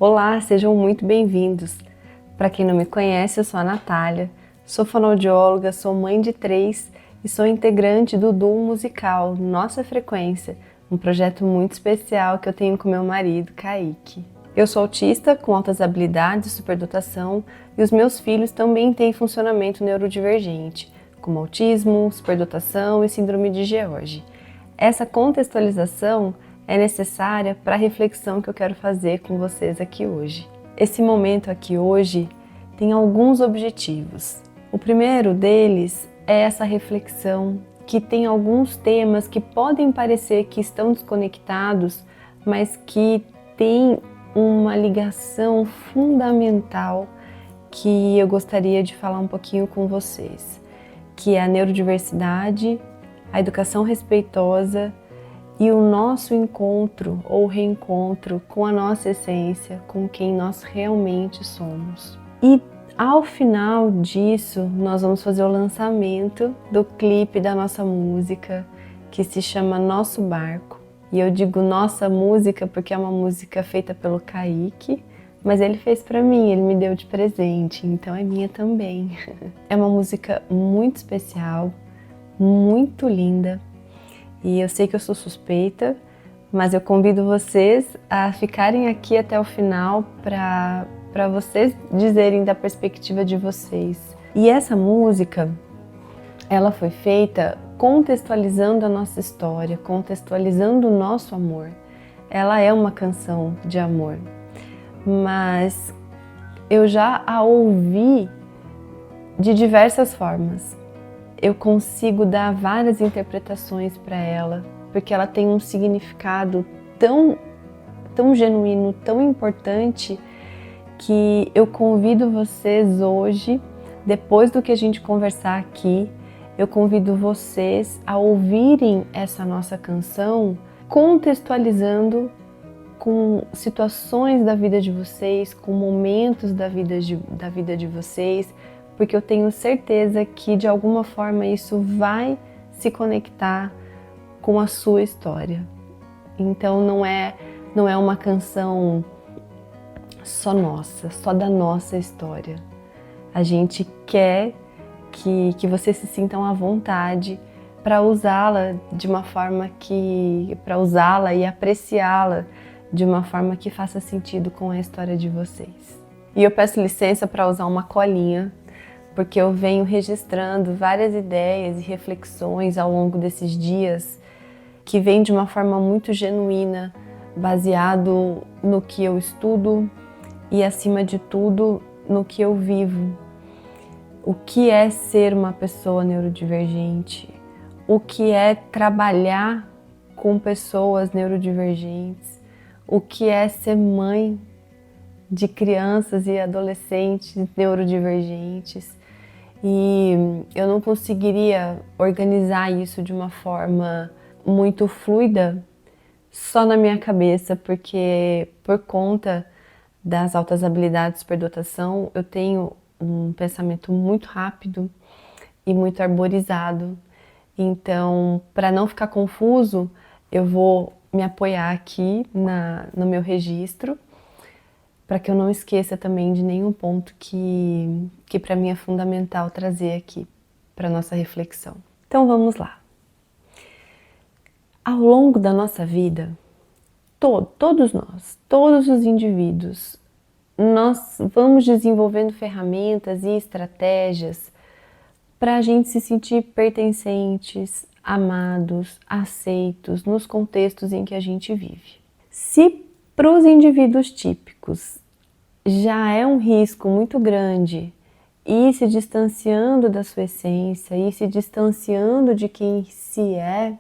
Olá, sejam muito bem-vindos. Para quem não me conhece, eu sou a Natália, sou fonoaudióloga, sou mãe de 3 e sou integrante do duo musical Nossa Frequência, um projeto muito especial que eu tenho com meu marido, Kaique. Eu sou autista com altas habilidades e superdotação e os meus filhos também têm funcionamento neurodivergente, como autismo, superdotação e síndrome de George. Essa contextualização é necessária para a reflexão que eu quero fazer com vocês aqui hoje. Esse momento aqui hoje tem alguns objetivos. O primeiro deles é essa reflexão que tem alguns temas que podem parecer que estão desconectados, mas que tem uma ligação fundamental que eu gostaria de falar um pouquinho com vocês, que é a neurodiversidade, a educação respeitosa e o nosso encontro ou reencontro com a nossa essência, com quem nós realmente somos. E ao final disso, nós vamos fazer o lançamento do clipe da nossa música, que se chama Nosso Barco. E eu digo nossa música porque é uma música feita pelo Kaique, mas ele fez para mim, ele me deu de presente, então é minha também. É uma música muito especial, muito linda. E eu sei que eu sou suspeita, mas eu convido vocês a ficarem aqui até o final para vocês dizerem da perspectiva de vocês. E essa música, ela foi feita contextualizando a nossa história, contextualizando o nosso amor. Ela é uma canção de amor, mas eu já a ouvi de diversas formas. Eu consigo dar várias interpretações para ela, porque ela tem um significado tão genuíno, tão importante, que eu convido vocês hoje, depois do que a gente conversar aqui, eu convido vocês a ouvirem essa nossa canção contextualizando com situações da vida de vocês, com momentos da vida de vocês, porque eu tenho certeza que de alguma forma isso vai se conectar com a sua história. Então não é uma canção só nossa, só da nossa história. A gente quer que vocês se sintam à vontade para usá-la de uma forma para usá-la e apreciá-la de uma forma que faça sentido com a história de vocês. E eu peço licença para usar uma colinha, porque eu venho registrando várias ideias e reflexões ao longo desses dias que vêm de uma forma muito genuína, baseado no que eu estudo e, acima de tudo, no que eu vivo. O que é ser uma pessoa neurodivergente? O que é trabalhar com pessoas neurodivergentes? O que é ser mãe de crianças e adolescentes neurodivergentes? E eu não conseguiria organizar isso de uma forma muito fluida só na minha cabeça, porque por conta das altas habilidades de superdotação, eu tenho um pensamento muito rápido e muito arborizado. Então, para não ficar confuso, eu vou me apoiar aqui no meu registro, para que eu não esqueça também de nenhum ponto que para mim é fundamental trazer aqui para nossa reflexão. Então vamos lá. Ao longo da nossa vida, todos nós, todos os indivíduos, nós vamos desenvolvendo ferramentas e estratégias para a gente se sentir pertencentes, amados, aceitos nos contextos em que a gente vive. Se para os indivíduos típicos já é um risco muito grande ir se distanciando da sua essência, ir se distanciando de quem se é,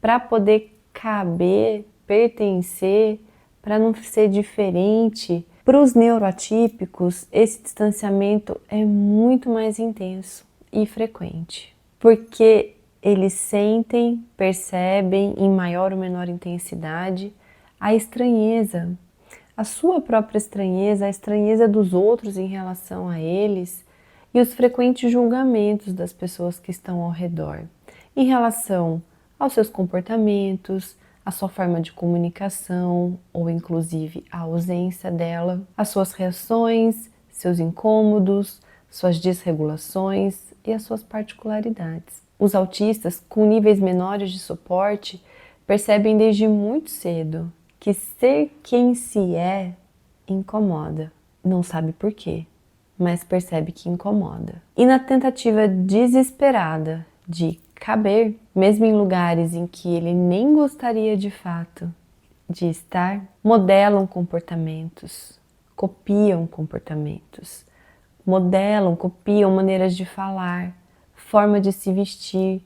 para poder caber, pertencer, para não ser diferente. Para os neuroatípicos, esse distanciamento é muito mais intenso e frequente, porque eles sentem, percebem em maior ou menor intensidade a estranheza, a sua própria estranheza, a estranheza dos outros em relação a eles e os frequentes julgamentos das pessoas que estão ao redor em relação aos seus comportamentos, a sua forma de comunicação ou inclusive a ausência dela, as suas reações, seus incômodos, suas desregulações e as suas particularidades. Os autistas com níveis menores de suporte percebem desde muito cedo que ser quem se é incomoda. Não sabe por quê, mas percebe que incomoda. E na tentativa desesperada de caber, mesmo em lugares em que ele nem gostaria de fato de estar, modelam comportamentos, copiam comportamentos, modelam, copiam maneiras de falar, forma de se vestir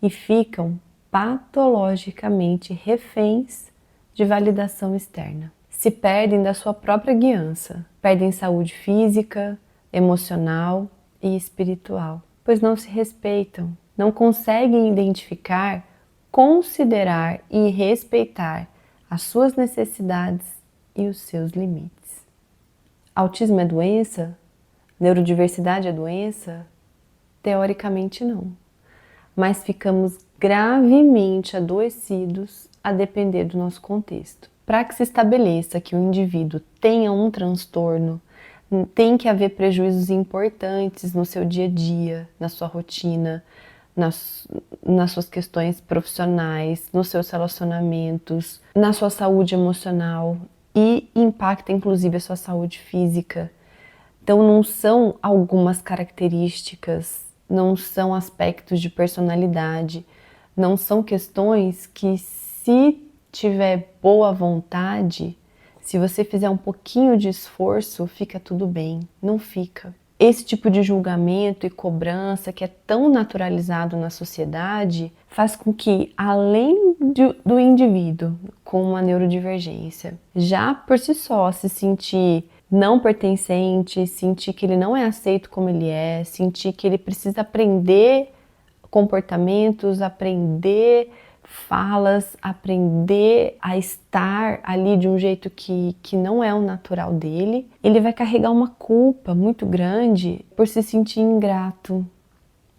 e ficam patologicamente reféns de validação externa. Se perdem da sua própria guiança, perdem saúde física, emocional e espiritual, pois não se respeitam, não conseguem identificar, considerar e respeitar as suas necessidades e os seus limites. Autismo é doença? Neurodiversidade é doença? Teoricamente não, mas ficamos gravemente adoecidos a depender do nosso contexto. Para que se estabeleça que o indivíduo tenha um transtorno, tem que haver prejuízos importantes no seu dia a dia, na sua rotina, nas suas questões profissionais, nos seus relacionamentos, na sua saúde emocional e impacta inclusive a sua saúde física. Então não são algumas características, não são aspectos de personalidade, não são questões que, se tiver boa vontade, se você fizer um pouquinho de esforço, fica tudo bem. Não fica. Esse tipo de julgamento e cobrança que é tão naturalizado na sociedade faz com que, além do indivíduo com uma neurodivergência, já por si só se sentir não pertencente, sentir que ele não é aceito como ele é, sentir que ele precisa aprender comportamentos, aprender falas, aprender a estar ali de um jeito que não é o natural dele, ele vai carregar uma culpa muito grande por se sentir ingrato,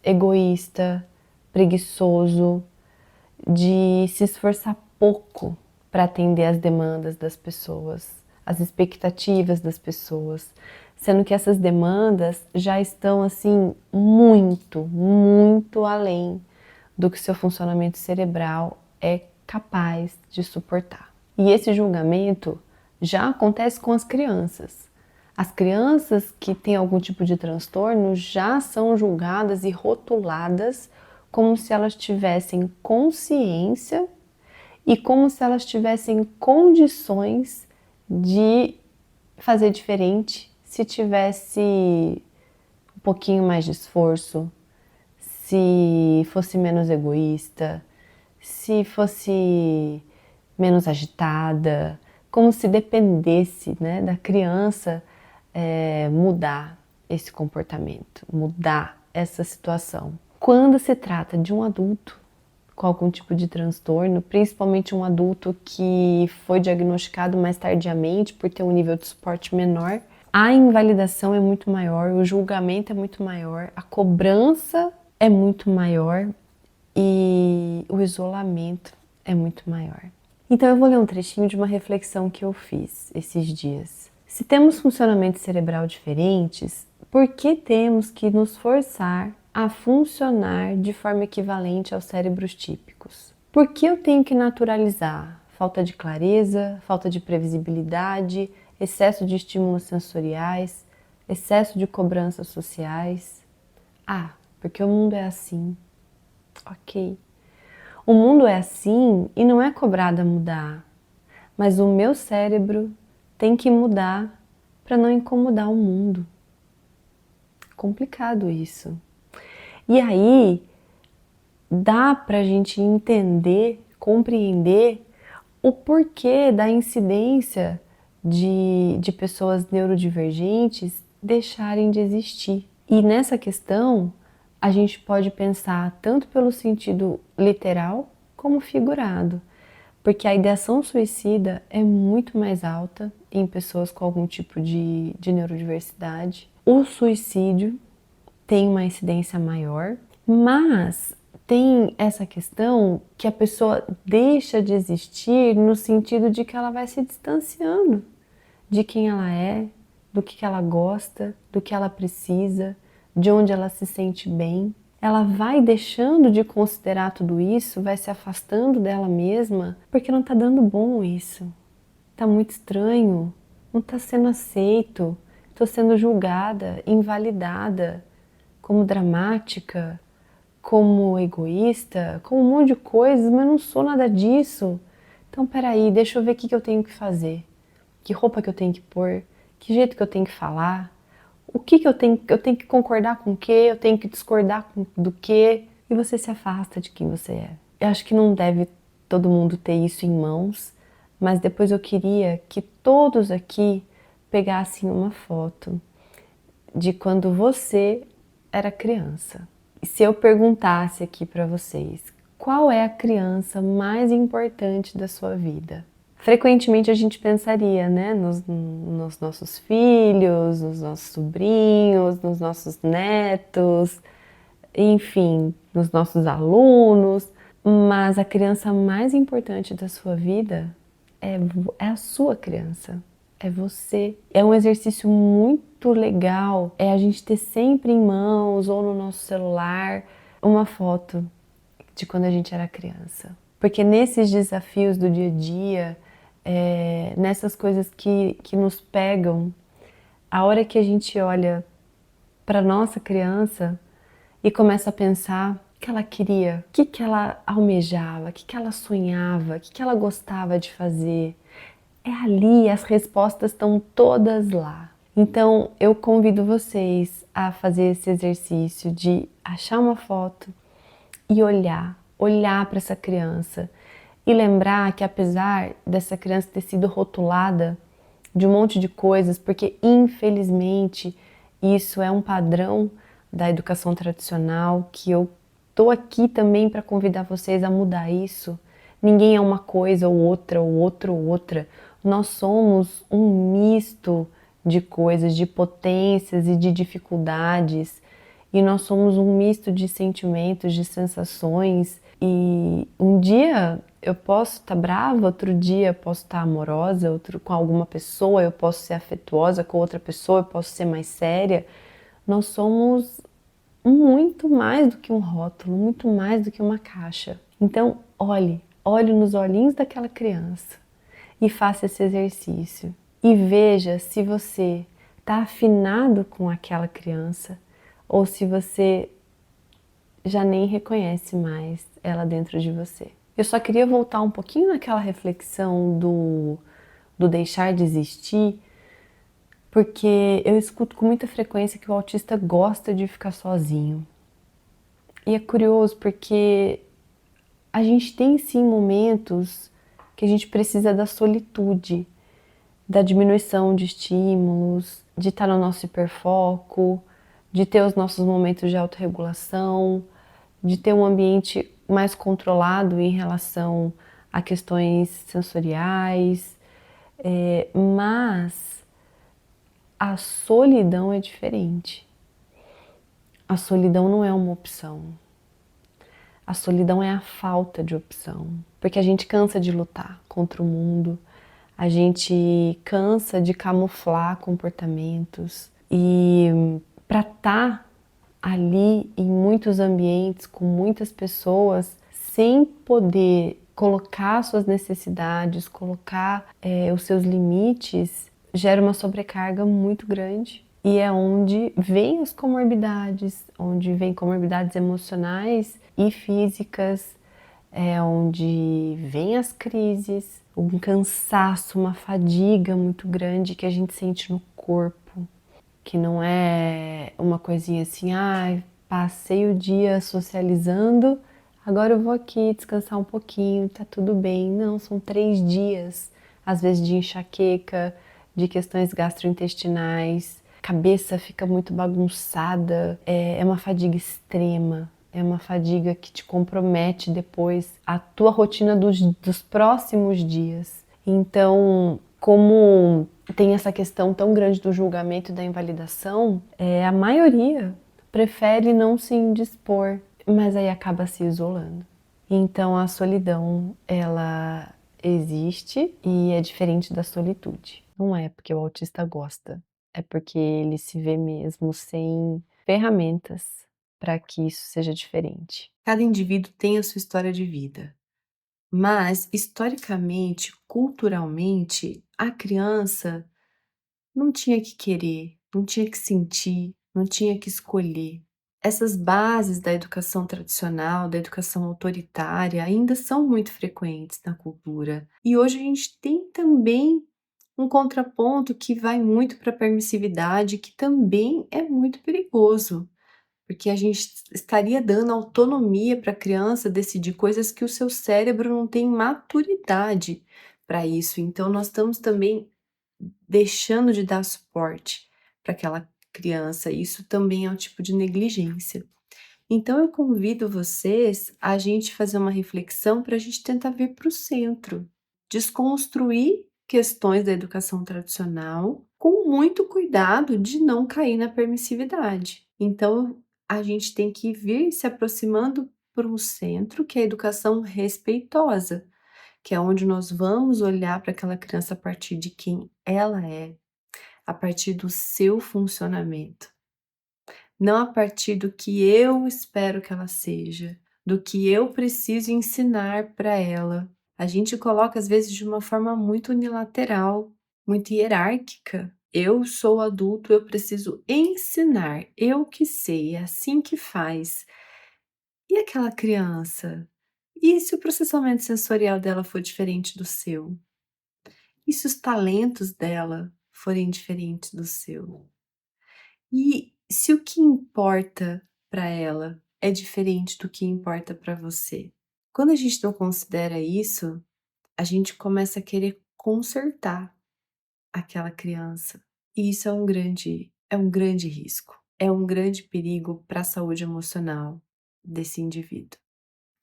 egoísta, preguiçoso, de se esforçar pouco para atender às demandas das pessoas, as expectativas das pessoas, sendo que essas demandas já estão assim muito além do que seu funcionamento cerebral é capaz de suportar. E esse julgamento já acontece com as crianças. As crianças que têm algum tipo de transtorno já são julgadas e rotuladas como se elas tivessem consciência e como se elas tivessem condições de fazer diferente se tivesse um pouquinho mais de esforço, se fosse menos egoísta, se fosse menos agitada, como se dependesse, né, da criança mudar esse comportamento, mudar essa situação. Quando se trata de um adulto com algum tipo de transtorno, principalmente um adulto que foi diagnosticado mais tardiamente por ter um nível de suporte menor, a invalidação é muito maior, o julgamento é muito maior, a cobrança é muito maior e o isolamento é muito maior. Então eu vou ler um trechinho de uma reflexão que eu fiz esses dias. Se temos funcionamento cerebral diferentes, por que temos que nos forçar a funcionar de forma equivalente aos cérebros típicos? Por que eu tenho que naturalizar falta de clareza, falta de previsibilidade, excesso de estímulos sensoriais, excesso de cobranças sociais? Ah, porque o mundo é assim. Ok. O mundo é assim e não é cobrado a mudar, mas o meu cérebro tem que mudar para não incomodar o mundo. Complicado isso. E aí, dá para a gente entender, compreender o porquê da incidência de pessoas neurodivergentes deixarem de existir. E nessa questão, a gente pode pensar tanto pelo sentido literal como figurado, porque a ideação suicida é muito mais alta em pessoas com algum tipo de neurodiversidade. O suicídio tem uma incidência maior, mas tem essa questão que a pessoa deixa de existir no sentido de que ela vai se distanciando de quem ela é, do que ela gosta, do que ela precisa, de onde ela se sente bem. Ela vai deixando de considerar tudo isso, vai se afastando dela mesma, porque não tá dando bom isso. Tá muito estranho, não tá sendo aceito, tô sendo julgada, invalidada, como dramática, como egoísta, como um monte de coisas, mas não sou nada disso. Então, peraí, deixa eu ver o que eu tenho que fazer. Que roupa que eu tenho que pôr, que jeito que eu tenho que falar, o que eu tenho que concordar com o que, eu tenho que discordar do que, e você se afasta de quem você é. Eu acho que não deve todo mundo ter isso em mãos, mas depois eu queria que todos aqui pegassem uma foto de quando você era criança. E se eu perguntasse aqui para vocês, qual é a criança mais importante da sua vida? Frequentemente a gente pensaria, né, nos nossos filhos, nos nossos sobrinhos, nos nossos netos, enfim, nos nossos alunos, mas a criança mais importante da sua vida é a sua criança, é você. É um exercício muito legal, é a gente ter sempre em mãos ou no nosso celular uma foto de quando a gente era criança. Porque nesses desafios do dia a dia, nessas coisas que nos pegam, a hora que a gente olha para nossa criança e começa a pensar o que ela queria, o que ela almejava, o que ela sonhava, o que ela gostava de fazer, é ali, as respostas estão todas lá. Então eu convido vocês a fazer esse exercício de achar uma foto e olhar para essa criança e lembrar que apesar dessa criança ter sido rotulada de um monte de coisas, porque infelizmente isso é um padrão da educação tradicional, que eu tô aqui também para convidar vocês a mudar isso. Ninguém é uma coisa ou outra, ou outro ou outra. Nós somos um misto de coisas, de potências e de dificuldades. E nós somos um misto de sentimentos, de sensações. E um dia eu posso estar brava, outro dia eu posso estar amorosa, outro com alguma pessoa, eu posso ser afetuosa com outra pessoa, eu posso ser mais séria. Nós somos muito mais do que um rótulo, muito mais do que uma caixa. Então, olhe nos olhinhos daquela criança e faça esse exercício. E veja se você está afinado com aquela criança ou se você já nem reconhece mais ela dentro de você. Eu só queria voltar um pouquinho naquela reflexão do deixar de existir, porque eu escuto com muita frequência que o autista gosta de ficar sozinho. E é curioso porque a gente tem sim momentos que a gente precisa da solitude, da diminuição de estímulos, de estar no nosso hiperfoco, de ter os nossos momentos de autorregulação, de ter um ambiente mais controlado em relação a questões sensoriais, mas a solidão é diferente. A solidão não é uma opção. A solidão é a falta de opção, porque a gente cansa de lutar contra o mundo, a gente cansa de camuflar comportamentos e para estar ali em muitos ambientes com muitas pessoas sem poder colocar suas necessidades, colocar os seus limites, gera uma sobrecarga muito grande. E é onde vem as comorbidades, onde vem comorbidades emocionais e físicas, é onde vem as crises, um cansaço, uma fadiga muito grande que a gente sente no corpo, que não é uma coisinha assim, passei o dia socializando, agora eu vou aqui descansar um pouquinho, tá tudo bem. Não, são 3 dias, às vezes de enxaqueca, de questões gastrointestinais, cabeça fica muito bagunçada, é uma fadiga extrema, é uma fadiga que te compromete depois a tua rotina dos próximos dias. Então, como tem essa questão tão grande do julgamento e da invalidação, a maioria prefere não se indispor. mas aí acaba se isolando. Então a solidão, ela existe e é diferente da solitude. Não é porque o autista gosta, é porque ele se vê mesmo sem ferramentas para que isso seja diferente. Cada indivíduo tem a sua história de vida, mas historicamente, culturalmente, a criança não tinha que querer, não tinha que sentir, não tinha que escolher. Essas bases da educação tradicional, da educação autoritária, ainda são muito frequentes na cultura. E hoje a gente tem também um contraponto que vai muito para a permissividade, que também é muito perigoso, porque a gente estaria dando autonomia para a criança decidir coisas que o seu cérebro não tem maturidade para isso. Então, nós estamos também deixando de dar suporte para aquela criança. Isso também é um tipo de negligência. Então eu convido vocês a gente fazer uma reflexão para a gente tentar vir para o centro, desconstruir questões da educação tradicional, com muito cuidado de não cair na permissividade. Então a gente tem que vir se aproximando para um centro que é a educação respeitosa, que é onde nós vamos olhar para aquela criança a partir de quem ela é, a partir do seu funcionamento, não a partir do que eu espero que ela seja, do que eu preciso ensinar para ela. A gente coloca às vezes de uma forma muito unilateral, muito hierárquica. Eu sou adulto, eu preciso ensinar, eu que sei, é assim que faz. E aquela criança? E se o processamento sensorial dela for diferente do seu? E se os talentos dela forem diferentes do seu? E se o que importa para ela é diferente do que importa para você? Quando a gente não considera isso, a gente começa a querer consertar aquela criança. E isso é um grande risco. É um grande perigo para a saúde emocional desse indivíduo.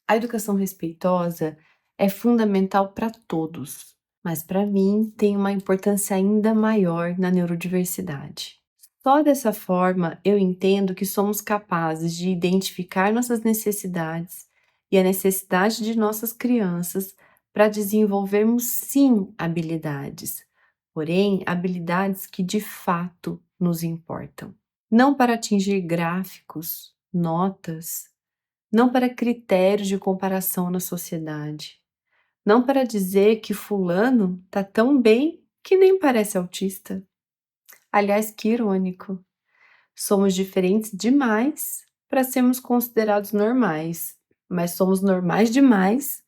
A educação respeitosa é fundamental para todos, mas para mim tem uma importância ainda maior na neurodiversidade. Só dessa forma eu entendo que somos capazes de identificar nossas necessidades e a necessidade de nossas crianças para desenvolvermos sim habilidades, porém habilidades que de fato nos importam. Não para atingir gráficos, notas, não para critérios de comparação na sociedade, não para dizer que fulano tá tão bem que nem parece autista. Aliás, que irônico. Somos diferentes demais para sermos considerados normais, mas somos normais demais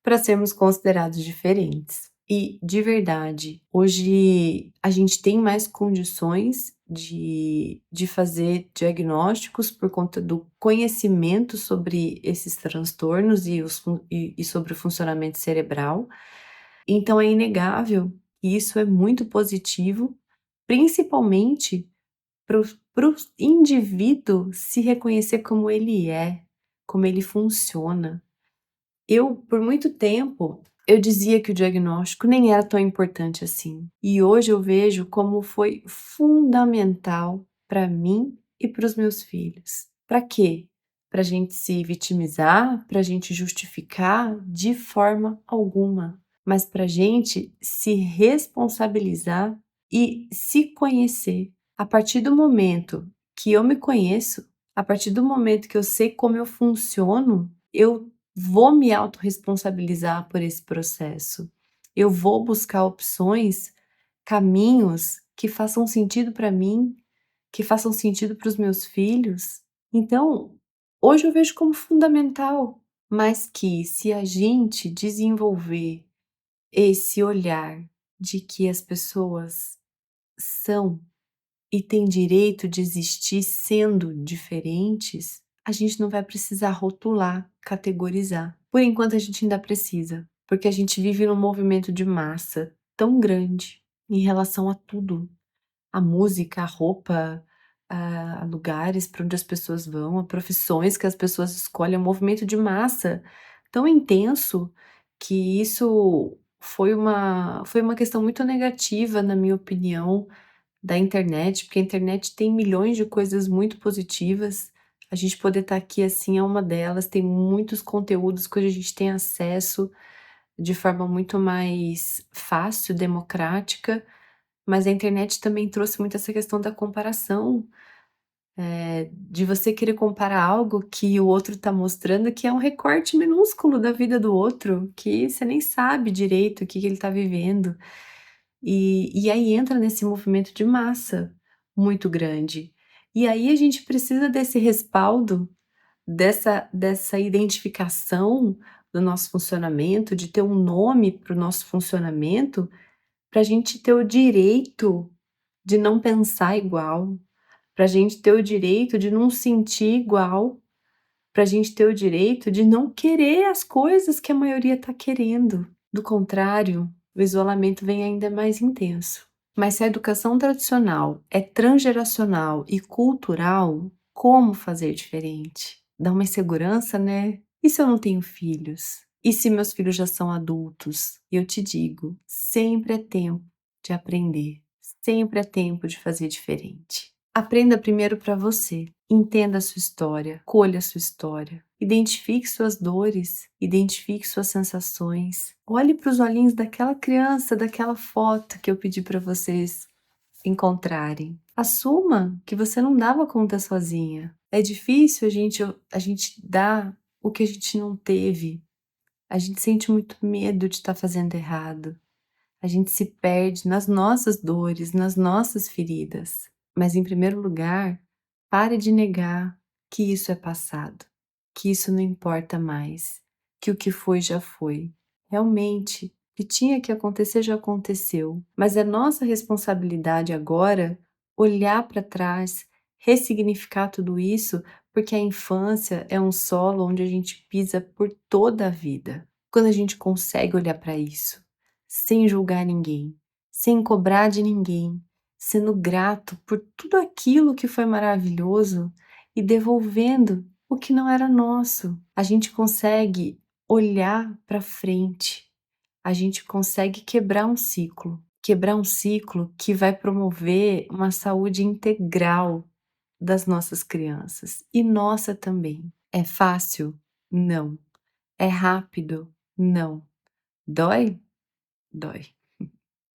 para sermos considerados diferentes. E, de verdade, hoje a gente tem mais condições de fazer diagnósticos por conta do conhecimento sobre esses transtornos e sobre o funcionamento cerebral. Então, é inegável que isso é muito positivo, principalmente para o indivíduo se reconhecer como ele é, como ele funciona. Eu, por muito tempo, eu dizia que o diagnóstico nem era tão importante assim. E hoje eu vejo como foi fundamental para mim e para os meus filhos. Para quê? Para a gente se vitimizar, para a gente justificar de forma alguma, mas para a gente se responsabilizar e se conhecer. A partir do momento que eu me conheço, a partir do momento que eu sei como eu funciono, eu vou me autorresponsabilizar por esse processo. Eu vou buscar opções, caminhos que façam sentido para mim, que façam sentido para os meus filhos. Então, hoje eu vejo como fundamental, mas que se a gente desenvolver esse olhar de que as pessoas são e têm direito de existir sendo diferentes, a gente não vai precisar rotular, categorizar. Por enquanto a gente ainda precisa, porque a gente vive num movimento de massa tão grande em relação a tudo, a música, a roupa, a lugares para onde as pessoas vão, a profissões que as pessoas escolhem, é um movimento de massa tão intenso que isso foi uma questão muito negativa, na minha opinião, da internet, porque a internet tem milhões de coisas muito positivas, A gente poder estar aqui assim é uma delas, tem muitos conteúdos que hoje a gente tem acesso de forma muito mais fácil, democrática, mas a internet também trouxe muito essa questão da comparação, de você querer comparar algo que o outro está mostrando que é um recorte minúsculo da vida do outro, que você nem sabe direito o que ele está vivendo. E aí entra nesse movimento de massa muito grande. E aí a gente precisa desse respaldo, dessa identificação do nosso funcionamento, de ter um nome para o nosso funcionamento, para a gente ter o direito de não pensar igual, para a gente ter o direito de não sentir igual, para a gente ter o direito de não querer as coisas que a maioria está querendo. Do contrário, o isolamento vem ainda mais intenso. Mas se a educação tradicional é transgeracional e cultural, como fazer diferente? Dá uma insegurança, né? E se eu não tenho filhos? E se meus filhos já são adultos? Eu te digo, sempre é tempo de aprender, sempre é tempo de fazer diferente. Aprenda primeiro para você, entenda a sua história, colha a sua história, identifique suas dores, identifique suas sensações. Olhe para os olhinhos daquela criança, daquela foto que eu pedi para vocês encontrarem. Assuma que você não dava conta sozinha. É difícil a gente dar o que a gente não teve. A gente sente muito medo de estar fazendo errado. A gente se perde nas nossas dores, nas nossas feridas. Mas, em primeiro lugar, pare de negar que isso é passado, que isso não importa mais, que o que foi já foi. Realmente, o que tinha que acontecer já aconteceu, mas é nossa responsabilidade agora olhar para trás, ressignificar tudo isso, porque a infância é um solo onde a gente pisa por toda a vida. Quando a gente consegue olhar para isso, sem julgar ninguém, sem cobrar de ninguém, sendo grato por tudo aquilo que foi maravilhoso e devolvendo o que não era nosso. A gente consegue olhar para frente, a gente consegue quebrar um ciclo que vai promover uma saúde integral das nossas crianças e nossa também. É fácil? Não. É rápido? Não. Dói? Dói.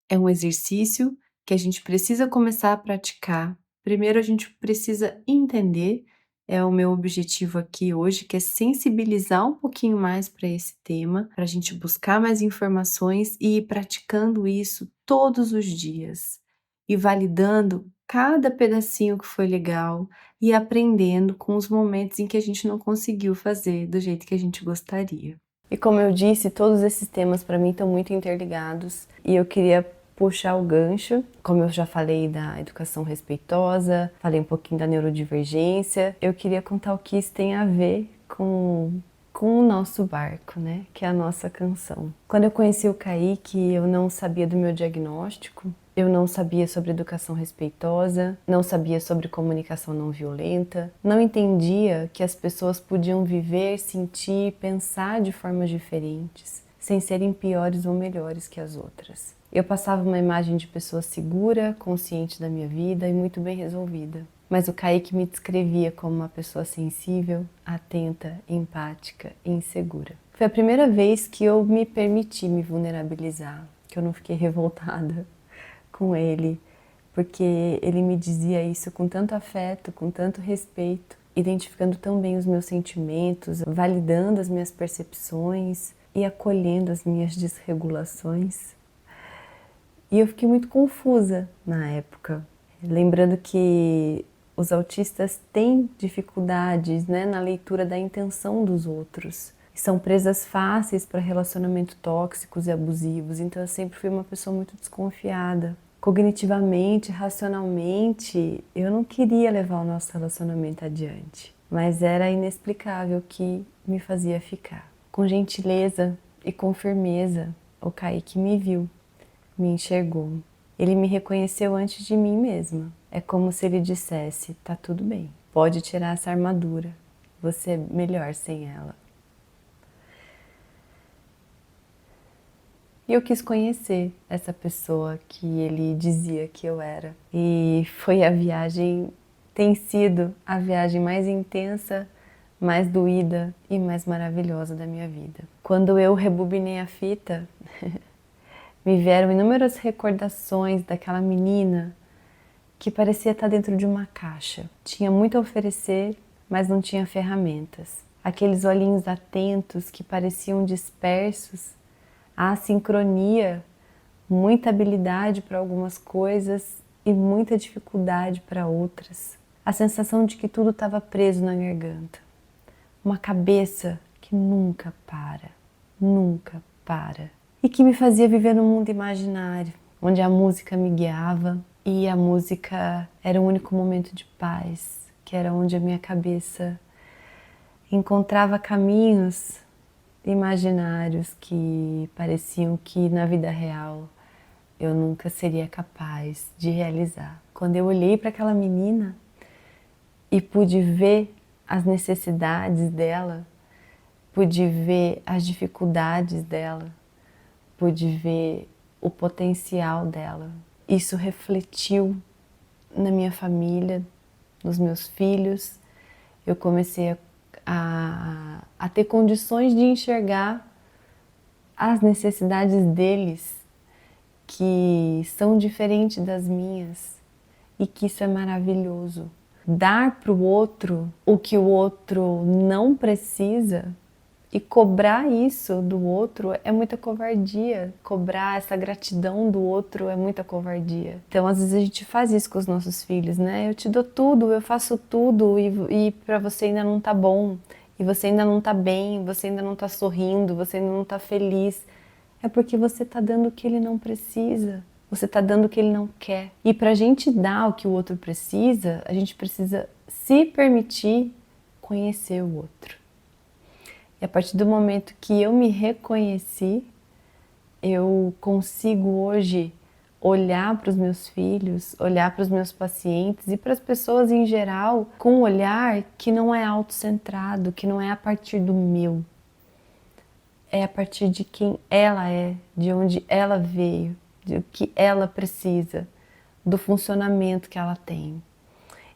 É um exercício que a gente precisa começar a praticar. Primeiro a gente precisa entender, é o meu objetivo aqui hoje, que é sensibilizar um pouquinho mais para esse tema, para a gente buscar mais informações e ir praticando isso todos os dias e validando cada pedacinho que foi legal e aprendendo com os momentos em que a gente não conseguiu fazer do jeito que a gente gostaria. E como eu disse, todos esses temas para mim estão muito interligados e eu queria puxar o gancho, como eu já falei da educação respeitosa, falei um pouquinho da neurodivergência, eu queria contar o que isso tem a ver com o nosso barco, né? Que é a nossa canção. Quando eu conheci o Kaique, eu não sabia do meu diagnóstico, eu não sabia sobre educação respeitosa, não sabia sobre comunicação não violenta, não entendia que as pessoas podiam viver, sentir, pensar de formas diferentes, sem serem piores ou melhores que as outras. Eu passava uma imagem de pessoa segura, consciente da minha vida e muito bem resolvida. Mas o Kaique me descrevia como uma pessoa sensível, atenta, empática e insegura. Foi a primeira vez que eu me permiti me vulnerabilizar, que eu não fiquei revoltada com ele, porque ele me dizia isso com tanto afeto, com tanto respeito, identificando tão bem os meus sentimentos, validando as minhas percepções e acolhendo as minhas desregulações. E eu fiquei muito confusa na época, lembrando que os autistas têm dificuldades, né, na leitura da intenção dos outros. São presas fáceis para relacionamentos tóxicos e abusivos, então eu sempre fui uma pessoa muito desconfiada. Cognitivamente, racionalmente, eu não queria levar o nosso relacionamento adiante, mas era inexplicável o que me fazia ficar. Com gentileza e com firmeza, o Kaique me viu, me enxergou. Ele me reconheceu antes de mim mesma. É como se ele dissesse, tá tudo bem, pode tirar essa armadura, você é melhor sem ela. E eu quis conhecer essa pessoa que ele dizia que eu era. E foi a viagem tem sido a viagem mais intensa, mais doída e mais maravilhosa da minha vida. Quando eu rebobinei a fita, me vieram inúmeras recordações daquela menina que parecia estar dentro de uma caixa. Tinha muito a oferecer, mas não tinha ferramentas. Aqueles olhinhos atentos que pareciam dispersos, a sincronia, muita habilidade para algumas coisas e muita dificuldade para outras. A sensação de que tudo estava preso na garganta. Uma cabeça que nunca para. E que me fazia viver num mundo imaginário, onde a música me guiava e a música era o único momento de paz, que era onde a minha cabeça encontrava caminhos imaginários que pareciam que na vida real eu nunca seria capaz de realizar. Quando eu olhei para aquela menina e pude ver as necessidades dela, pude ver as dificuldades dela, pude ver o potencial dela. Isso refletiu na minha família, nos meus filhos. Eu comecei a ter condições de enxergar as necessidades deles, que são diferentes das minhas, e que isso é maravilhoso. Dar para o outro o que o outro não precisa e cobrar isso do outro é muita covardia. Cobrar essa gratidão do outro é muita covardia. Então, às vezes a gente faz isso com os nossos filhos, né? Eu te dou tudo, eu faço tudo e para você ainda não tá bom, e você ainda não tá bem, você ainda não tá sorrindo, você ainda não tá feliz. É porque você tá dando o que ele não precisa. Você tá dando o que ele não quer. E pra gente dar o que o outro precisa, a gente precisa se permitir conhecer o outro. E a partir do momento que eu me reconheci, eu consigo hoje olhar para os meus filhos, olhar para os meus pacientes e para as pessoas em geral com um olhar que não é autocentrado, que não é a partir do meu. É a partir de quem ela é, de onde ela veio, do que ela precisa, do funcionamento que ela tem.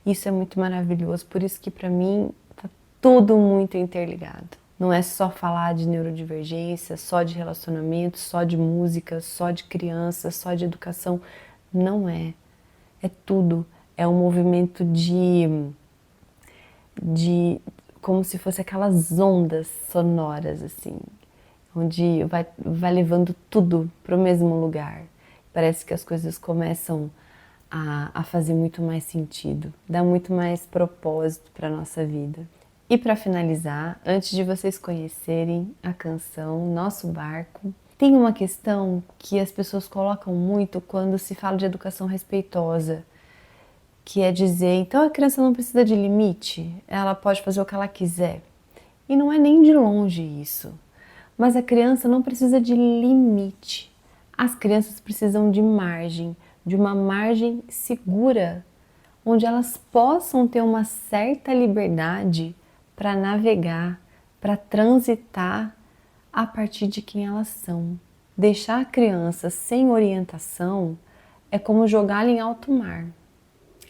Isso é muito maravilhoso, por isso que para mim tá tudo muito interligado. Não é só falar de neurodivergência, só de relacionamento, só de música, só de criança, só de educação. Não é. É tudo. É um movimento de como se fosse aquelas ondas sonoras, assim, onde vai levando tudo para o mesmo lugar. Parece que as coisas começam a fazer muito mais sentido, dá muito mais propósito para a nossa vida. E para finalizar, antes de vocês conhecerem a canção Nosso Barco, tem uma questão que as pessoas colocam muito quando se fala de educação respeitosa, que é dizer, então a criança não precisa de limite, ela pode fazer o que ela quiser. E não é nem de longe isso. Mas a criança não precisa de limite. As crianças precisam de margem, de uma margem segura, onde elas possam ter uma certa liberdade para navegar, para transitar a partir de quem elas são. Deixar a criança sem orientação é como jogá-la em alto mar.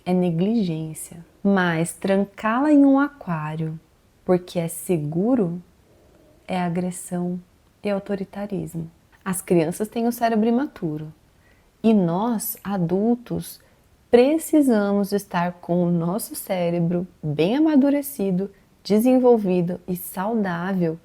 É negligência. Mas trancá-la em um aquário porque é seguro é agressão e autoritarismo. As crianças têm o cérebro imaturo e nós, adultos, precisamos estar com o nosso cérebro bem amadurecido, desenvolvido e saudável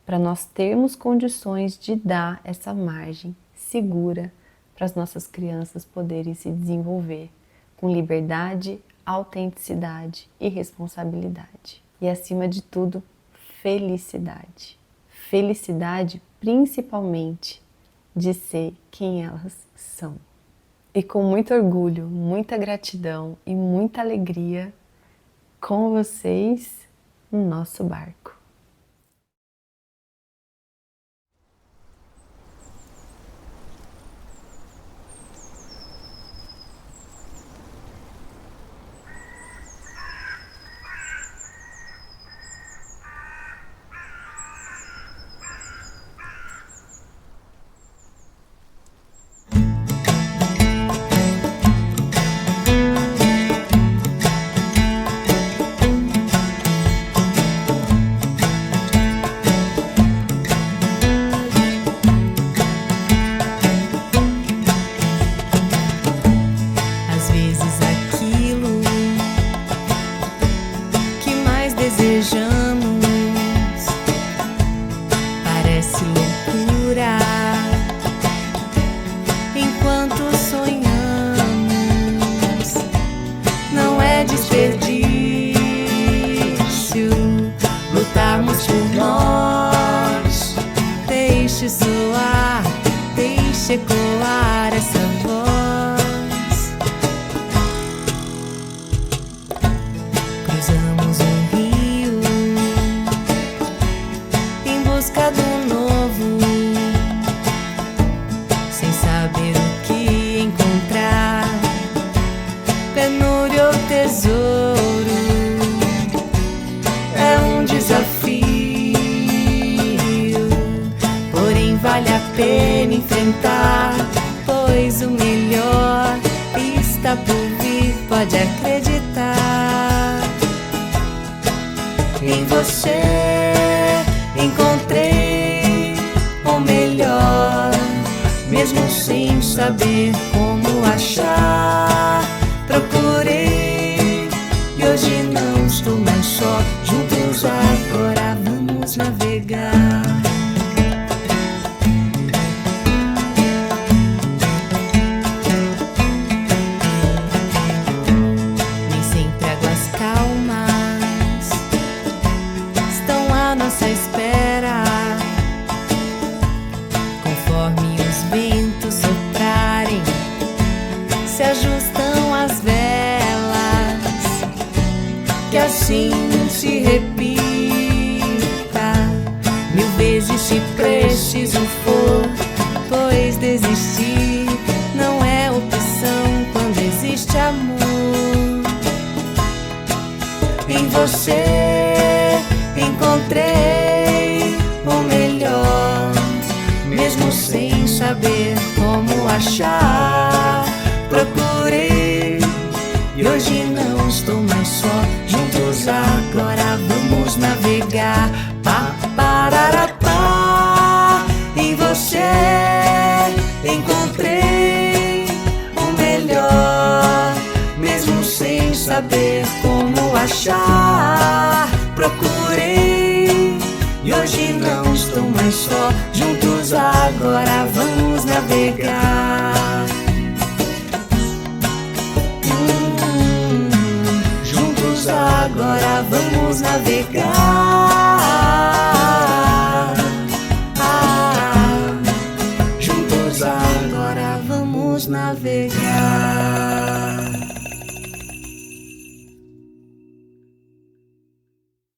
para nós termos condições de dar essa margem segura para as nossas crianças poderem se desenvolver com liberdade, autenticidade e responsabilidade. E acima de tudo, felicidade. Felicidade principalmente de ser quem elas são. E com muito orgulho, muita gratidão e muita alegria, com vocês no nosso barco. ou tesouro, é um desafio, porém vale a pena enfrentar, pois o melhor está por vir, pode acreditar. Em você encontrei o melhor, mesmo sem saber como achar. Procurei e hoje não estou mais só. Juntos agora vamos navegar. Nem sempre águas calmas estão à nossa espera. Conforme os ventos soprarem, se ajustam as velas, que assim se repita 1000 vezes se preciso for, pois desistir não é opção quando existe amor. Em você encontrei o melhor, mesmo sem saber como achar. Procurei e hoje não estou mais só. Juntos agora vamos navegar. Pá, pararapá. Em você encontrei o melhor, mesmo sem saber como achar. Procurei e hoje não estou mais só. Juntos agora vamos navegar. Juntos agora vamos navegar. Juntos agora vamos navegar.